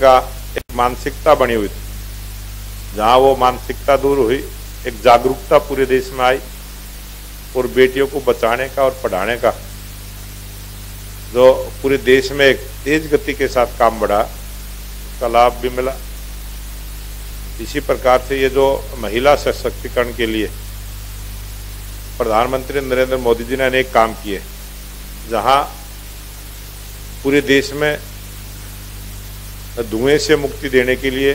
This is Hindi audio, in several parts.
का एक मानसिकता बनी हुई थी। जहां वो मानसिकता दूर हुई, एक जागरूकता पूरे देश में आई और बेटियों को बचाने का और पढ़ाने का जो पूरे देश में एक तेज गति के साथ काम बढ़ा, उसका लाभ भी मिला। इसी प्रकार से ये जो महिला सशक्तिकरण के लिए प्रधानमंत्री नरेंद्र मोदी जी ने अनेक काम किए, जहां पूरे देश में धुएं से मुक्ति देने के लिए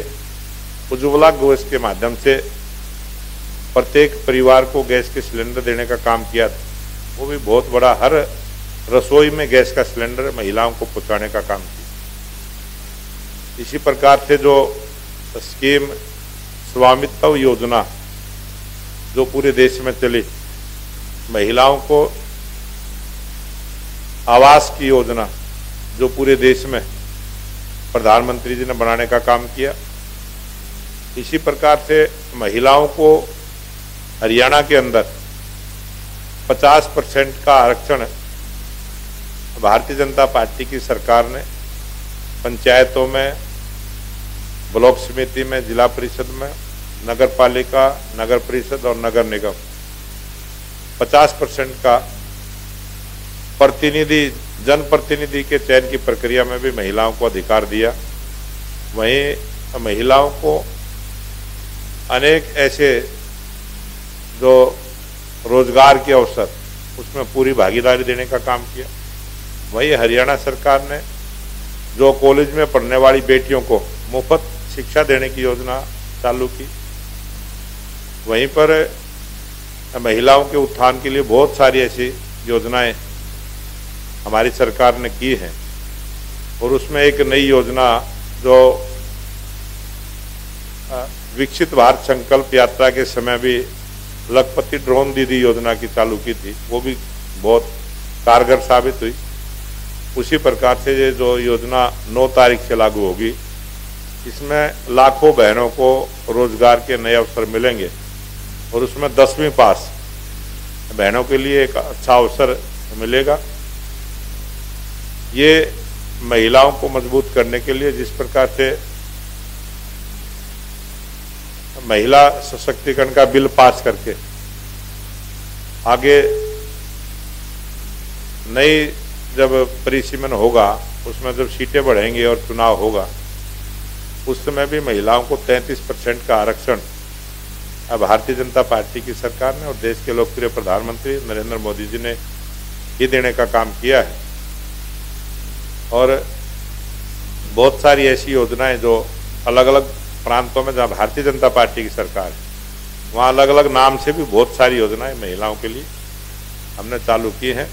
उज्ज्वला गैस के माध्यम से प्रत्येक परिवार को गैस के सिलेंडर देने का काम किया था। वो भी बहुत बड़ा, हर रसोई में गैस का सिलेंडर महिलाओं को पहुंचाने का काम किया। इसी प्रकार से जो स्कीम स्वामित्व योजना जो पूरे देश में चली, महिलाओं को आवास की योजना जो पूरे देश में प्रधानमंत्री जी ने बनाने का काम किया। इसी प्रकार से महिलाओं को हरियाणा के अंदर 50% का आरक्षण भारतीय जनता पार्टी की सरकार ने पंचायतों में, ब्लॉक समिति में, जिला परिषद में, नगर पालिका, नगर परिषद और नगर निगम 50% का प्रतिनिधि, जनप्रतिनिधि के चयन की प्रक्रिया में भी महिलाओं को अधिकार दिया। वहीं महिलाओं को अनेक ऐसे जो रोजगार के अवसर, उसमें पूरी भागीदारी देने का काम किया। वहीं हरियाणा सरकार ने जो कॉलेज में पढ़ने वाली बेटियों को मुफ्त शिक्षा देने की योजना चालू की, वहीं पर महिलाओं के उत्थान के लिए बहुत सारी ऐसी योजनाएं हमारी सरकार ने की हैं। और उसमें एक नई योजना जो विकसित भारत संकल्प यात्रा के समय भी लखपति ड्रोन दीदी योजना की चालू की थी, वो भी बहुत कारगर साबित हुई। उसी प्रकार से ये जो योजना 9 तारीख से लागू होगी, इसमें लाखों बहनों को रोजगार के नए अवसर मिलेंगे और उसमें 10वीं पास बहनों के लिए एक अच्छा अवसर मिलेगा। ये महिलाओं को मजबूत करने के लिए जिस प्रकार से महिला सशक्तिकरण का बिल पास करके आगे नई जब परिसीमन होगा, उसमें जब सीटें बढ़ेंगी और चुनाव होगा, उस समय भी महिलाओं को 33% का आरक्षण भारतीय जनता पार्टी की सरकार ने और देश के लोकप्रिय प्रधानमंत्री नरेंद्र मोदी जी ने ये देने का काम किया है। और बहुत सारी ऐसी योजनाएं जो अलग अलग प्रांतों में जहाँ भारतीय जनता पार्टी की सरकार है, वहाँ अलग अलग नाम से भी बहुत सारी योजनाएं महिलाओं के लिए हमने चालू की हैं।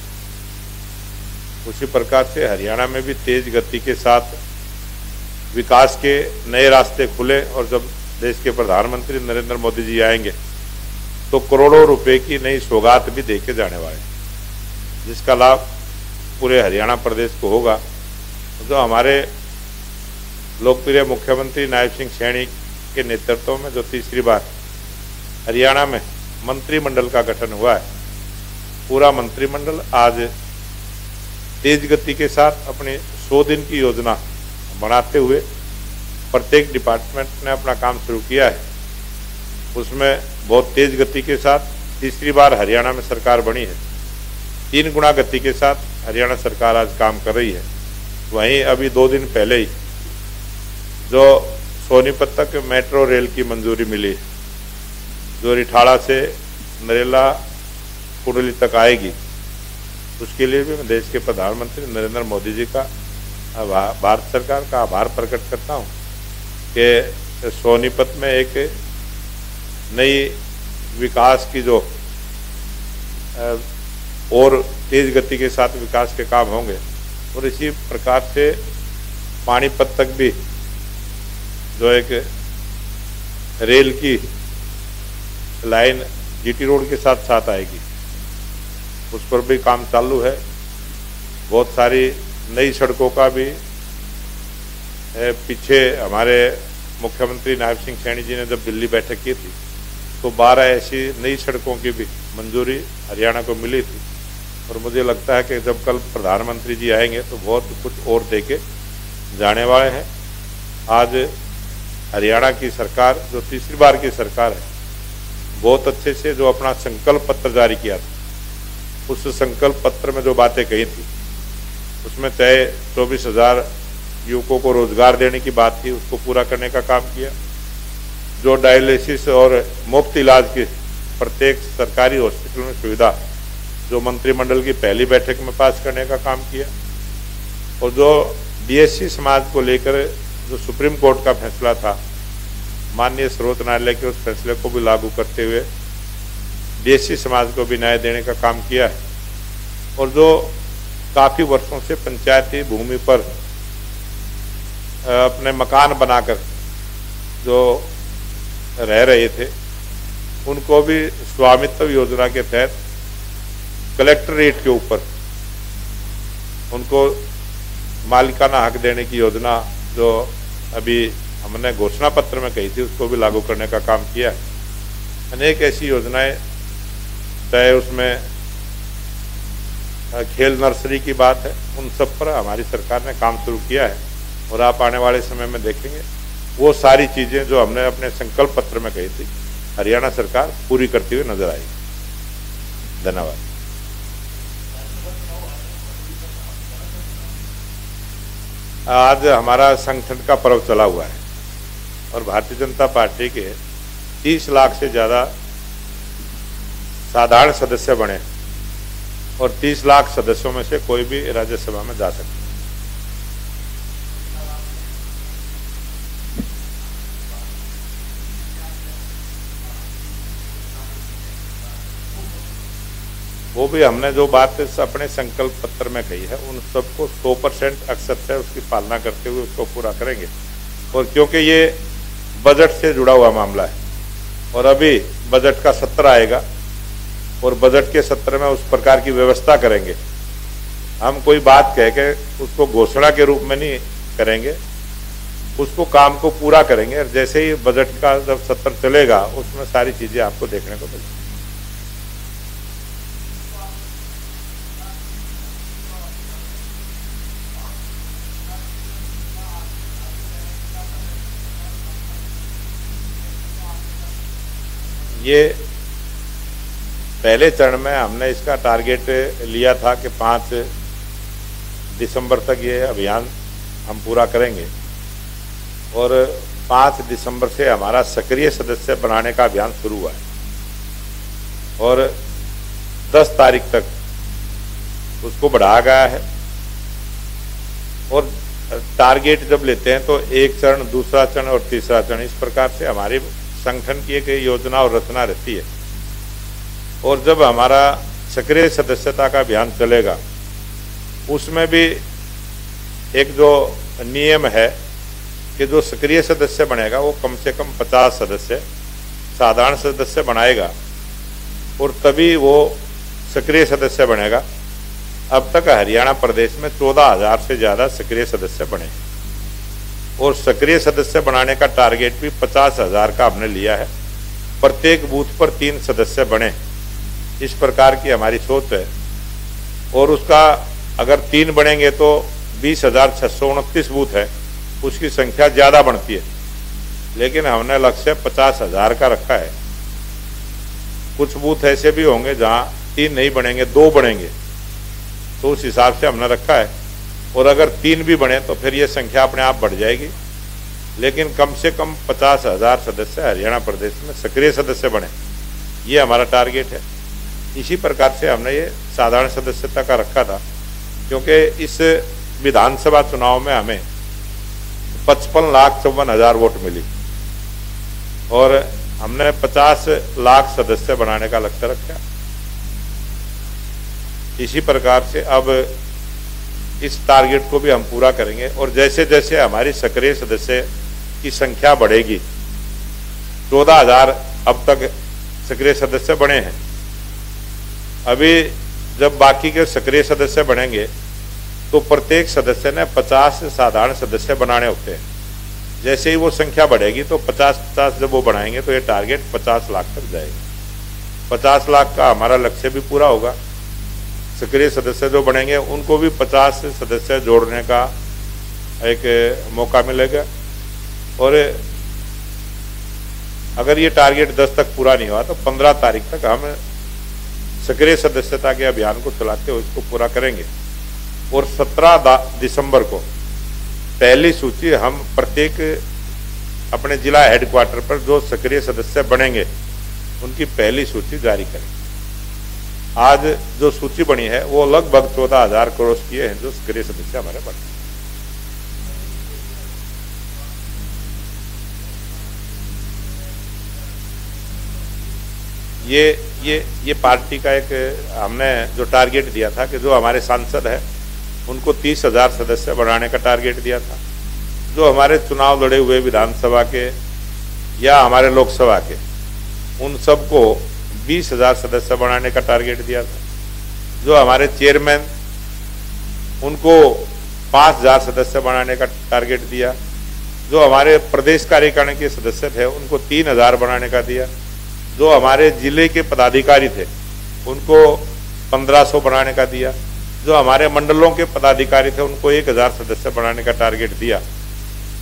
उसी प्रकार से हरियाणा में भी तेज गति के साथ विकास के नए रास्ते खुले और जब देश के प्रधानमंत्री नरेंद्र मोदी जी आएंगे तो करोड़ों रुपए की नई सौगात भी देके जाने वाले, जिसका लाभ पूरे हरियाणा प्रदेश को होगा। जो हमारे लोकप्रिय मुख्यमंत्री नायब सिंह सैनी के नेतृत्व में जो तीसरी बार हरियाणा में मंत्रिमंडल का गठन हुआ है, पूरा मंत्रिमंडल आज तेज गति के साथ अपनी 100 दिन की योजना बनाते हुए प्रत्येक डिपार्टमेंट ने अपना काम शुरू किया है। उसमें बहुत तेज गति के साथ तीसरी बार हरियाणा में सरकार बनी है। 3 गुना गति के साथ हरियाणा सरकार आज काम कर रही है। वहीं अभी 2 दिन पहले ही जो सोनीपत तक मेट्रो रेल की मंजूरी मिली, जो रिठाड़ा से नरेला कुंडली तक आएगी, उसके लिए भी मैं देश के प्रधानमंत्री नरेंद्र मोदी जी का, भारत सरकार का आभार प्रकट करता हूं कि सोनीपत में एक नई विकास की जो और तेज गति के साथ विकास के काम होंगे। और इसी प्रकार से पानीपत तक भी जो एक रेल की लाइन जीटी रोड के साथ साथ आएगी, उस पर भी काम चालू है। बहुत सारी नई सड़कों का भी पीछे हमारे मुख्यमंत्री नायब सिंह सैनी जी ने जब दिल्ली बैठक की थी तो 12 ऐसी नई सड़कों की भी मंजूरी हरियाणा को मिली थी। और मुझे लगता है कि जब कल प्रधानमंत्री जी आएंगे तो बहुत कुछ और देके जाने वाले हैं। आज हरियाणा की सरकार जो तीसरी बार की सरकार है, बहुत अच्छे से जो अपना संकल्प पत्र जारी किया था, उस संकल्प पत्र में जो बातें कही थी उसमें चाहे 24,000 युवकों को रोजगार देने की बात थी, उसको पूरा करने का काम किया। जो डायलिसिस और मुफ्त इलाज की प्रत्येक सरकारी हॉस्पिटल में सुविधा जो मंत्रिमंडल की पहली बैठक में पास करने का काम किया। और जो बीएससी समाज को लेकर जो सुप्रीम कोर्ट का फैसला था, माननीय सर्वोच्च न्यायालय के उस फैसले को भी लागू करते हुए बीएससी समाज को भी न्याय देने का काम किया है। और जो काफी वर्षों से पंचायती भूमि पर अपने मकान बनाकर जो रह रहे थे, उनको भी स्वामित्व योजना के तहत कलेक्ट्रेट के ऊपर उनको मालिकाना हक देने की योजना जो अभी हमने घोषणा पत्र में कही थी, उसको भी लागू करने का काम किया है। अनेक ऐसी योजनाएं, चाहे उसमें खेल नर्सरी की बात है, उन सब पर हमारी सरकार ने काम शुरू किया है। और आप आने वाले समय में देखेंगे वो सारी चीजें जो हमने अपने संकल्प पत्र में कही थी, हरियाणा सरकार पूरी करती हुई नजर आएगी। धन्यवाद। आज हमारा संगठन का पर्व चला हुआ है और भारतीय जनता पार्टी के 30 लाख से ज्यादा साधारण सदस्य बने और 30 लाख सदस्यों में से कोई भी राज्यसभा में जा सकता है। वो भी हमने जो बात अपने संकल्प पत्र में कही है, उन सबको 100% अक्षर से उसकी पालना करते हुए उसको पूरा करेंगे। और क्योंकि ये बजट से जुड़ा हुआ मामला है और अभी बजट का सत्र आएगा और बजट के सत्र में उस प्रकार की व्यवस्था करेंगे। हम कोई बात कह के उसको घोषणा के रूप में नहीं करेंगे, उसको काम को पूरा करेंगे। और जैसे ही बजट का जब सत्र चलेगा उसमें सारी चीजें आपको देखने को मिलेगी। ये पहले चरण में हमने इसका टारगेट लिया था कि 5 दिसंबर तक ये अभियान हम पूरा करेंगे और 5 दिसंबर से हमारा सक्रिय सदस्य बनाने का अभियान शुरू हुआ है और 10 तारीख तक उसको बढ़ाया गया है। और टारगेट जब लेते हैं तो एक चरण, दूसरा चरण और तीसरा चरण, इस प्रकार से हमारी संगठन की एक योजना और रचना रहती है। और जब हमारा सक्रिय सदस्यता का अभियान चलेगा उसमें भी एक जो नियम है कि जो सक्रिय सदस्य बनेगा वो कम से कम 50 सदस्य साधारण सदस्य बनाएगा और तभी वो सक्रिय सदस्य बनेगा। अब तक हरियाणा प्रदेश में 14,000 से ज्यादा सक्रिय सदस्य बने और सक्रिय सदस्य बनाने का टारगेट भी 50,000 का हमने लिया है। प्रत्येक बूथ पर 3 सदस्य बने, इस प्रकार की हमारी सोच है। और उसका अगर 3 बनेंगे तो 20,629 बूथ है, उसकी संख्या ज्यादा बढ़ती है, लेकिन हमने लक्ष्य 50,000 का रखा है। कुछ बूथ ऐसे भी होंगे जहां 3 नहीं बनेंगे, 2 बनेंगे, तो उस हिसाब से हमने रखा है। और अगर 3 भी बने तो फिर ये संख्या अपने आप बढ़ जाएगी, लेकिन कम से कम 50,000 सदस्य हरियाणा प्रदेश में सक्रिय सदस्य बने, ये हमारा टारगेट है। इसी प्रकार से हमने ये साधारण सदस्यता का रखा था, क्योंकि इस विधानसभा चुनाव में हमें 55,54,000 वोट मिली और हमने 50 लाख सदस्य बनाने का लक्ष्य रखा। इसी प्रकार से अब इस टारगेट को भी हम पूरा करेंगे और जैसे जैसे हमारी सक्रिय सदस्य की संख्या बढ़ेगी, 14,000 अब तक सक्रिय सदस्य बने हैं। अभी जब बाकी के सक्रिय सदस्य बनेंगे तो प्रत्येक सदस्य ने 50 साधारण सदस्य बनाने होते हैं। जैसे ही वो संख्या बढ़ेगी तो 50-50 जब वो बढ़ाएंगे तो ये टारगेट 50 लाख तक जाएगा। 50 लाख का हमारा लक्ष्य भी पूरा होगा। सक्रिय सदस्य जो बनेंगे उनको भी 50 सदस्य जोड़ने का एक मौका मिलेगा और अगर ये टारगेट 10 तक पूरा नहीं हुआ तो 15 तारीख तक हम सक्रिय सदस्यता के अभियान को चलाते हुए इसको पूरा करेंगे। और 17 दिसंबर को पहली सूची हम प्रत्येक अपने जिला हेडक्वार्टर पर जो सक्रिय सदस्य बनेंगे उनकी पहली सूची जारी करेंगे। आज जो सूची बनी है वो लगभग 14,000 करोड़ की है जो सक्रिय सदस्य हमारे बने। ये पार्टी का एक हमने जो टारगेट दिया था कि जो हमारे सांसद है उनको 30,000 सदस्य बढ़ाने का टारगेट दिया था। जो हमारे चुनाव लड़े हुए विधानसभा के या हमारे लोकसभा के उन सबको 20,000 सदस्य बढ़ाने का टारगेट दिया था। जो हमारे चेयरमैन उनको 5,000 सदस्य बढ़ाने का टारगेट दिया। जो हमारे प्रदेश कार्यकारिणी के सदस्य थे उनको 3,000 बढ़ाने का दिया। जो हमारे जिले के पदाधिकारी थे उनको 1,500 बढ़ाने का दिया। जो हमारे मंडलों के पदाधिकारी थे उनको 1,000 सदस्य बढ़ाने का टारगेट दिया।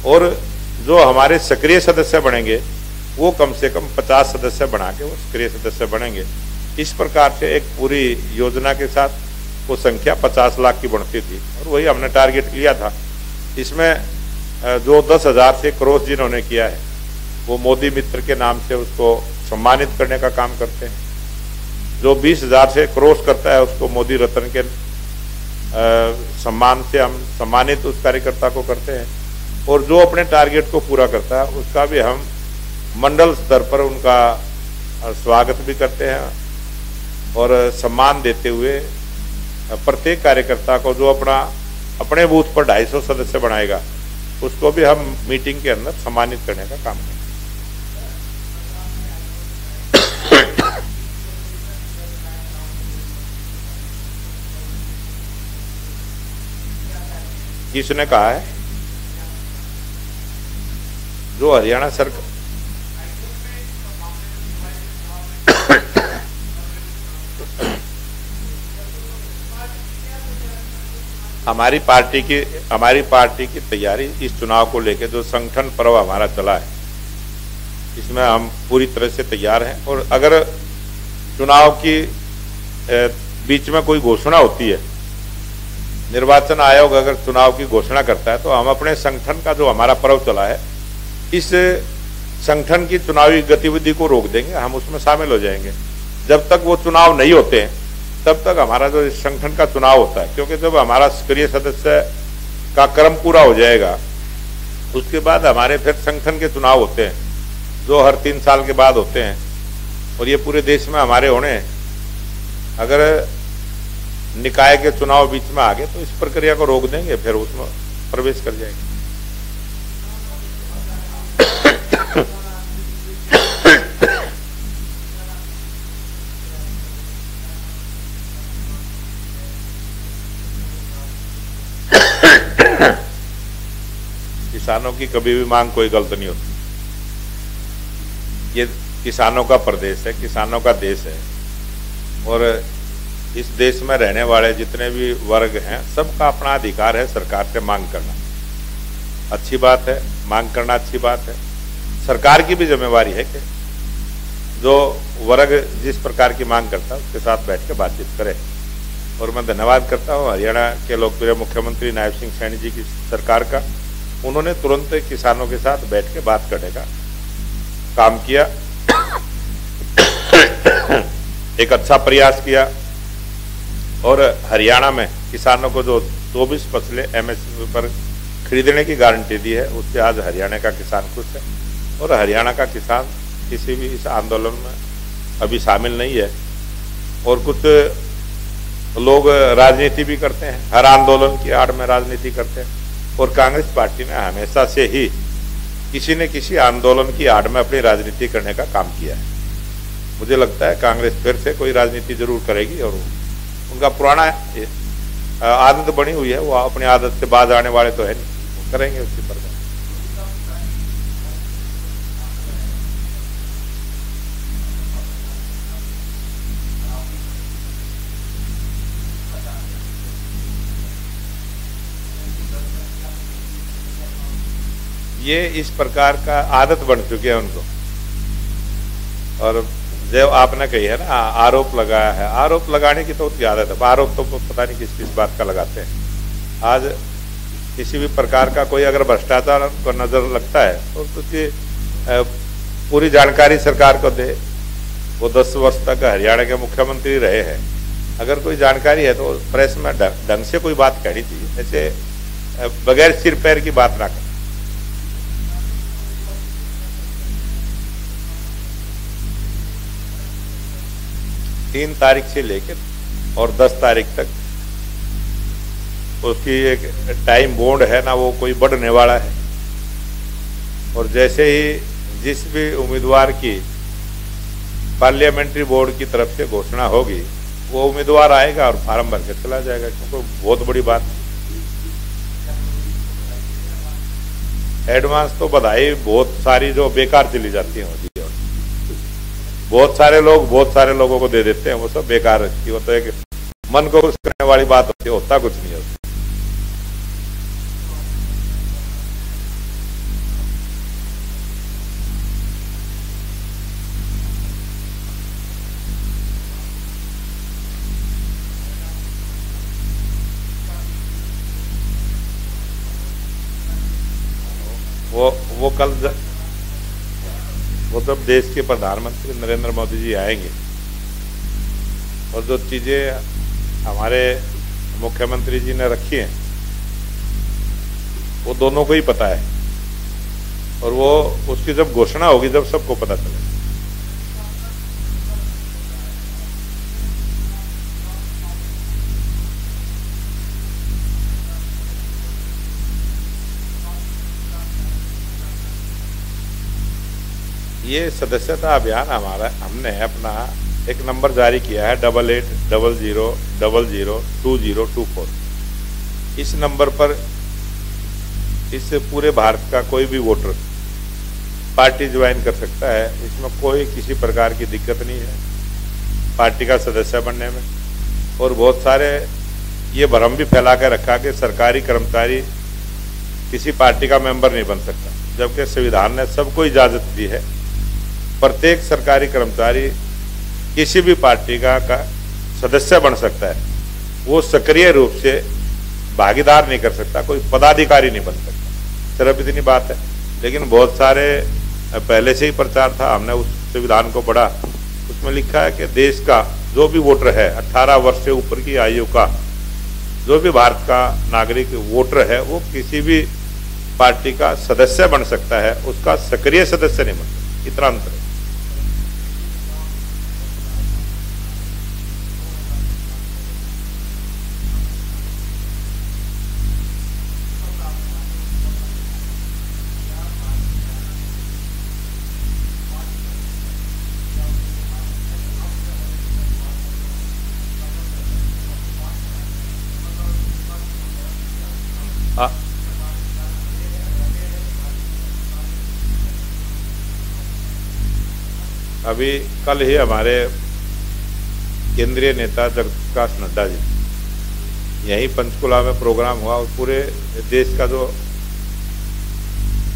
और जो हमारे सक्रिय सदस्य बनेंगे वो कम से कम 50 सदस्य बना के वो सक्रिय सदस्य बनेंगे। इस प्रकार से एक पूरी योजना के साथ वो संख्या 50 लाख की बढ़ती थी और वही हमने टारगेट लिया था। इसमें जो 10,000 से क्रॉस जिन्होंने किया है वो मोदी मित्र के नाम से उसको सम्मानित करने का काम करते हैं। जो 20,000 से क्रॉस करता है उसको मोदी रत्न के सम्मान से हम सम्मानित उस कार्यकर्ता को करते हैं। और जो अपने टारगेट को पूरा करता है उसका भी हम मंडल स्तर पर उनका स्वागत भी करते हैं और सम्मान देते हुए प्रत्येक कार्यकर्ता को जो अपने बूथ पर 250 सदस्य बनाएगा उसको भी हम मीटिंग के अंदर सम्मानित करने का काम करें। किसने कहा है? जो हरियाणा सरकार हमारी पार्टी की तैयारी इस चुनाव को लेकर जो संगठन पर्व हमारा चला है इसमें हम पूरी तरह से तैयार हैं। और अगर चुनाव की बीच में कोई घोषणा होती है, निर्वाचन आयोग अगर चुनाव की घोषणा करता है तो हम अपने संगठन का जो हमारा पर्व चला है इस संगठन की चुनावी गतिविधि को रोक देंगे, हम उसमें शामिल हो जाएंगे। जब तक वो चुनाव नहीं होते हैं तब तक हमारा जो इस संगठन का चुनाव होता है, क्योंकि जब हमारा सक्रिय सदस्य का क्रम पूरा हो जाएगा उसके बाद हमारे फिर संगठन के चुनाव होते हैं जो हर 3 साल के बाद होते हैं और ये पूरे देश में हमारे होने। अगर निकाय के चुनाव बीच में आ गए तो इस प्रक्रिया को रोक देंगे, फिर उसमें प्रवेश कर जाएंगे। किसानों की कभी भी मांग कोई गलत नहीं होती। ये किसानों का प्रदेश है, किसानों का देश है और इस देश में रहने वाले जितने भी वर्ग हैं सबका अपना अधिकार है सरकार से मांग करना। अच्छी बात है, मांग करना अच्छी बात है। सरकार की भी जिम्मेवारी है कि जो वर्ग जिस प्रकार की मांग करता है उसके साथ बैठ के बातचीत करे। और मैं धन्यवाद करता हूँ हरियाणा के लोकप्रिय मुख्यमंत्री नायब सिंह सैनी जी की सरकार का। उन्होंने तुरंत किसानों के साथ बैठ के बात करने का काम किया, एक अच्छा प्रयास किया और हरियाणा में किसानों को जो 24 फसलें MSP पर खरीदने की गारंटी दी है उससे आज हरियाणा का किसान खुश है। और हरियाणा का किसान किसी भी इस आंदोलन में अभी शामिल नहीं है। और कुछ लोग राजनीति भी करते हैं, हर आंदोलन की आड़ में राजनीति करते हैं। और कांग्रेस पार्टी ने हमेशा से ही किसी न किसी आंदोलन की आड़ में अपनी राजनीति करने का काम किया है। मुझे लगता है कांग्रेस फिर से कोई राजनीति जरूर करेगी और उनका पुराना आदत बनी हुई है, वो अपनी आदत से बाज आने वाले तो है नहीं, वो करेंगे उसकी पर। ये इस प्रकार का आदत बन चुकी है उनको। और जो आपने कही है ना, आरोप लगाया है, आरोप लगाने की तो उनकी आदत है। आरोप तो पता नहीं किस किस बात का लगाते हैं। आज किसी भी प्रकार का कोई अगर भ्रष्टाचार को नजर लगता है तो उसकी पूरी जानकारी सरकार को दे। वो 10 वर्ष तक हरियाणा के मुख्यमंत्री रहे हैं, अगर कोई जानकारी है तो प्रेस में ढंग से कोई बात कहनी चाहिए, ऐसे बगैर सिर पैर की बात ना करें। तीन तारीख से लेकर और 10 तारीख तक उसकी एक टाइम बॉन्ड है ना, वो कोई बढ़ने वाला है। और जैसे ही जिस भी उम्मीदवार की पार्लियामेंट्री बोर्ड की तरफ से घोषणा होगी, वो उम्मीदवार आएगा और फार्म भर के चला जाएगा, क्योंकि बहुत बड़ी बात। एडवांस तो बधाई बहुत सारी जो बेकार चली जाती है होती है, बहुत सारे लोगों को दे देते हैं, वो सब बेकार रहती है। वो तो एक मन को खुश करने वाली बात होती है, होता कुछ नहीं होता। वो कल वो जब देश के प्रधानमंत्री नरेंद्र मोदी जी आएंगे और जो चीजें हमारे मुख्यमंत्री जी ने रखी हैं वो दोनों को ही पता है, और वो उसकी जब घोषणा होगी जब सबको पता चलेगा। ये सदस्यता अभियान हमारा, हमने अपना एक नंबर जारी किया है 8800002024। इस नंबर पर इस पूरे भारत का कोई भी वोटर पार्टी ज्वाइन कर सकता है। इसमें कोई किसी प्रकार की दिक्कत नहीं है पार्टी का सदस्य बनने में। और बहुत सारे ये भ्रम भी फैला के रखा कि सरकारी कर्मचारी किसी पार्टी का मेंबर नहीं बन सकता, जबकि संविधान ने सबको इजाजत दी है। प्रत्येक सरकारी कर्मचारी किसी भी पार्टी का सदस्य बन सकता है, वो सक्रिय रूप से भागीदार नहीं कर सकता, कोई पदाधिकारी नहीं बन सकता। सिर्फ इतनी बात है। लेकिन बहुत सारे पहले से ही प्रचार था, हमने उस संविधान को पढ़ा, उसमें लिखा है कि देश का जो भी वोटर है, 18 वर्ष से ऊपर की आयु का जो भी भारत का नागरिक वोटर है, वो किसी भी पार्टी का सदस्य बन सकता है, उसका सक्रिय सदस्य नहीं बन सकता। इतना अंतर है। अभी कल ही हमारे केंद्रीय नेता जगत प्रकाश नड्डा जी यहीं पंचकुला में प्रोग्राम हुआ, और पूरे देश का जो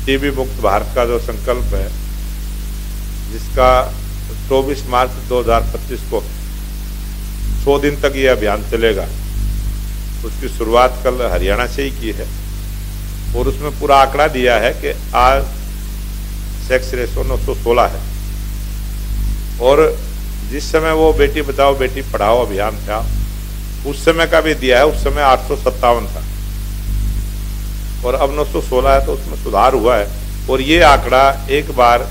टीबी मुक्त भारत का जो संकल्प है, जिसका 24 मार्च 2025 को 100 दिन तक ये अभियान चलेगा, उसकी शुरुआत कल हरियाणा से ही की है। और उसमें पूरा आंकड़ा दिया है कि आज सेक्स रेशो 916 है, और जिस समय वो बेटी बचाओ बेटी पढ़ाओ अभियान था उस समय का भी दिया है, उस समय 857 था और अब 916 है, तो उसमें सुधार हुआ है। और ये आंकड़ा एक बार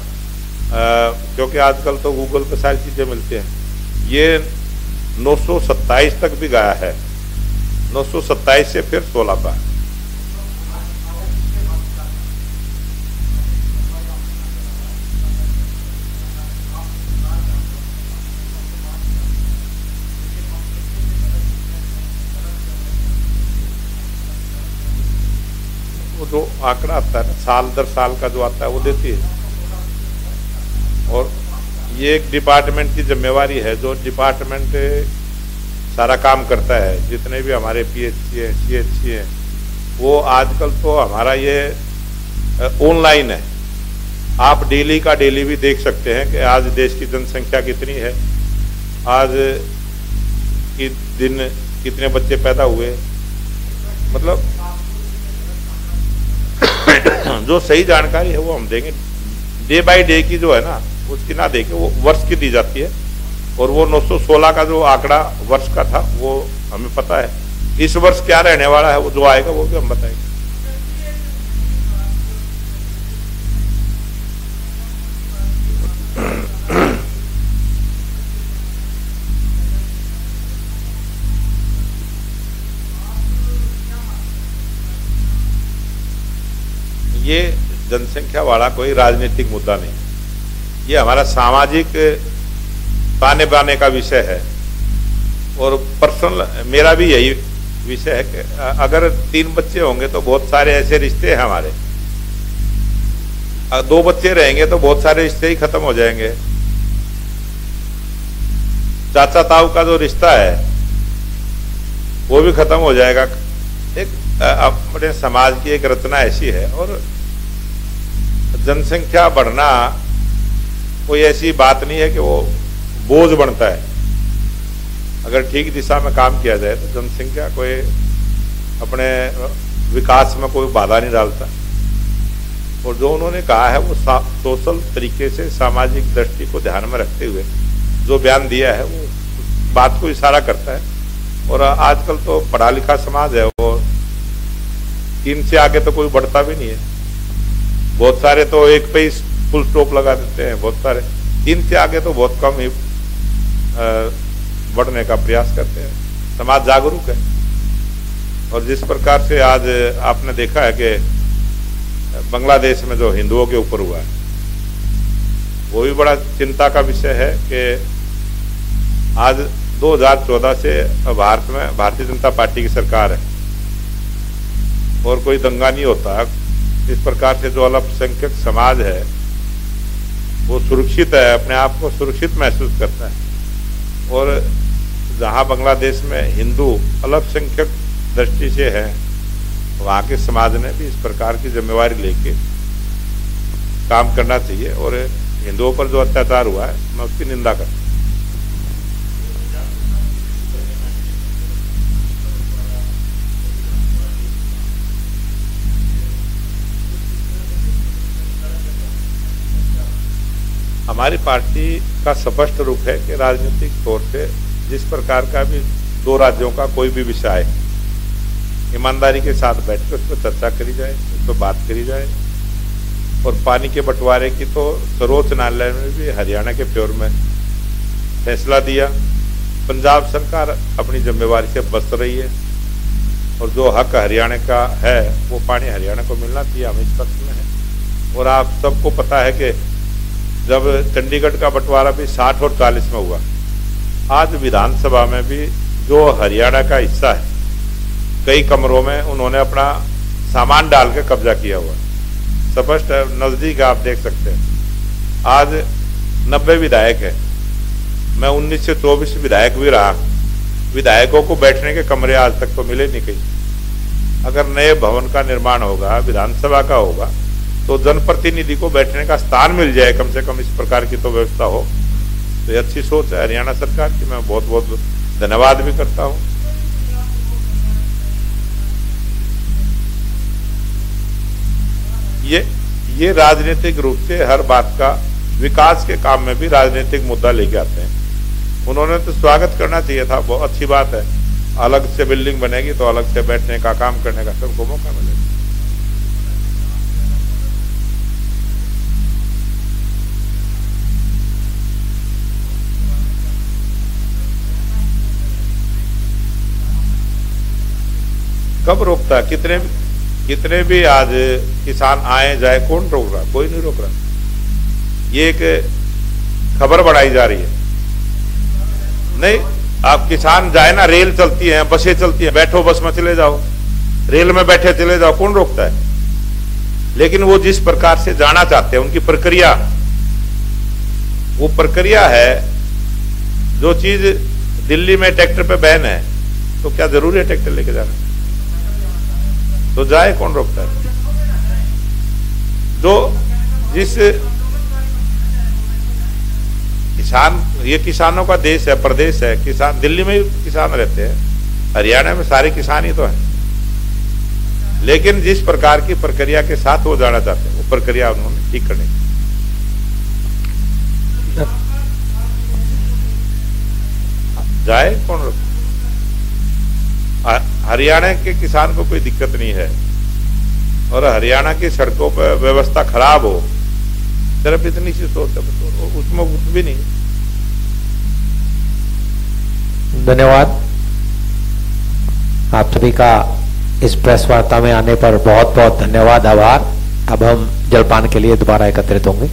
क्योंकि आजकल तो गूगल पे सारी चीजें मिलती हैं, ये 927 तक भी गया है, 927 से फिर 16 पर। वो जो आंकड़ा आता है ना, साल दर साल का जो आता है वो देती है। और ये एक डिपार्टमेंट की जिम्मेवारी है, जो डिपार्टमेंट सारा काम करता है, जितने भी हमारे पीएचसी हैं, सीएचसी हैं, वो आजकल तो हमारा ये ऑनलाइन है। आप डेली का डेली भी देख सकते हैं कि आज देश की जनसंख्या कितनी है, आज की दिन कितने बच्चे पैदा हुए, मतलब जो सही जानकारी है वो हम देंगे। डे बाय डे की जो है ना उसकी ना देके वो वर्ष की दी जाती है, और वो 916 का जो आंकड़ा वर्ष का था वो हमें पता है। इस वर्ष क्या रहने वाला है वो जो आएगा वो भी हम बताएंगे। ये जनसंख्या वाला कोई राजनीतिक मुद्दा नहीं, ये हमारा सामाजिक ताने बाने का विषय है। और पर्सनल मेरा भी यही विषय है कि अगर 3 बच्चे होंगे तो बहुत सारे ऐसे रिश्ते हैं हमारे, 2 बच्चे रहेंगे तो बहुत सारे रिश्ते ही खत्म हो जाएंगे। चाचा ताऊ का जो रिश्ता है वो भी खत्म हो जाएगा। एक अपने समाज की एक रचना ऐसी है, और जनसंख्या बढ़ना कोई ऐसी बात नहीं है कि वो बोझ बनता है। अगर ठीक दिशा में काम किया जाए तो जनसंख्या कोई अपने विकास में कोई बाधा नहीं डालता। और जो उन्होंने कहा है वो सोशल तरीके से सामाजिक दृष्टि को ध्यान में रखते हुए जो बयान दिया है वो बात को इशारा करता है। और आजकल तो पढ़ा लिखा समाज है, और 3 से आगे तो कोई बढ़ता भी नहीं है। बहुत सारे तो 1 पे ही फुल स्टॉप लगा देते हैं, बहुत सारे 3 से आगे तो बहुत कम ही बढ़ने का प्रयास करते हैं। समाज जागरूक है, और जिस प्रकार से आज आपने देखा है कि बांग्लादेश में जो हिंदुओं के ऊपर हुआ है वो भी बड़ा चिंता का विषय है कि आज 2014 से भारत में भारतीय जनता पार्टी की सरकार है और कोई दंगा नहीं होता। इस प्रकार से जो अल्पसंख्यक समाज है वो सुरक्षित है, अपने आप को सुरक्षित महसूस करता है। और जहां बांग्लादेश में हिंदू अल्पसंख्यक दृष्टि से है, वहां के समाज ने भी इस प्रकार की जिम्मेवारी लेके काम करना चाहिए। और हिंदुओं पर जो अत्याचार हुआ है मैं उसकी निंदा करता हूं। हमारी पार्टी का स्पष्ट रुख है कि राजनीतिक तौर से जिस प्रकार का भी 2 राज्यों का कोई भी विषय आए, ईमानदारी के साथ बैठकर उस पर चर्चा करी जाए, उस पर बात करी जाए। और पानी के बंटवारे की तो सर्वोच्च न्यायालय में भी हरियाणा के फेवर में फैसला दिया। पंजाब सरकार अपनी जिम्मेवारी से बच रही है, और जो हक हरियाणा का है वो पानी हरियाणा को मिलना चाहिए, हम इस पक्ष में है। और आप सबको पता है कि जब चंडीगढ़ का बंटवारा भी 60 और 40 में हुआ, आज विधानसभा में भी जो हरियाणा का हिस्सा है कई कमरों में उन्होंने अपना सामान डाल के कब्जा किया हुआ। स्पष्ट नजदीक आप देख सकते हैं। आज 90 विधायक है, मैं 19 से 24 विधायक भी रहा। विधायकों को बैठने के कमरे आज तक तो मिले नहीं कहीं। अगर नए भवन का निर्माण होगा, विधानसभा का होगा, तो जनप्रतिनिधि को बैठने का स्थान मिल जाए, कम से कम इस प्रकार की तो व्यवस्था हो। तो ये अच्छी सोच है हरियाणा सरकार की, मैं बहुत बहुत धन्यवाद भी करता हूं। ये राजनीतिक रूप से हर बात का विकास के काम में भी राजनीतिक मुद्दा लेके आते हैं। उन्होंने तो स्वागत करना चाहिए था, बहुत अच्छी बात है। अलग से बिल्डिंग बनेगी तो अलग से बैठने का, काम करने का सबको मौका मिलेगा। कब रोकता है? कितने भी आज किसान आए जाए, कौन रोक रहा? कोई नहीं रोक रहा। ये एक खबर बढ़ाई जा रही है। नहीं, आप किसान जाए ना, रेल चलती है, बसें चलती है, बैठो बस में चले जाओ, रेल में बैठे चले जाओ, कौन रोकता है? लेकिन वो जिस प्रकार से जाना चाहते हैं, उनकी प्रक्रिया, वो प्रक्रिया है। जो चीज दिल्ली में ट्रैक्टर पे बैन है, तो क्या जरूरी है ट्रैक्टर लेके जाना? तो जाए, कौन रोकता है? तो जिस किसान, ये किसानों का देश है, प्रदेश है, किसान दिल्ली में भी किसान रहते हैं, हरियाणा में सारे किसान ही तो हैं, लेकिन जिस प्रकार की प्रक्रिया के साथ वो जाना चाहते हैं वो प्रक्रिया उन्होंने ठीक करनी चाहिए। जाए कौन, हरियाणा के किसान को कोई दिक्कत नहीं है, और हरियाणा की सड़कों पर व्यवस्था खराब हो, सिर्फ इतनी सी सोच है, उसमें कुछ भी नहीं। धन्यवाद। आप सभी का इस प्रेस वार्ता में आने पर बहुत बहुत धन्यवाद, आभार। अब हम जलपान के लिए दोबारा एकत्रित होंगे।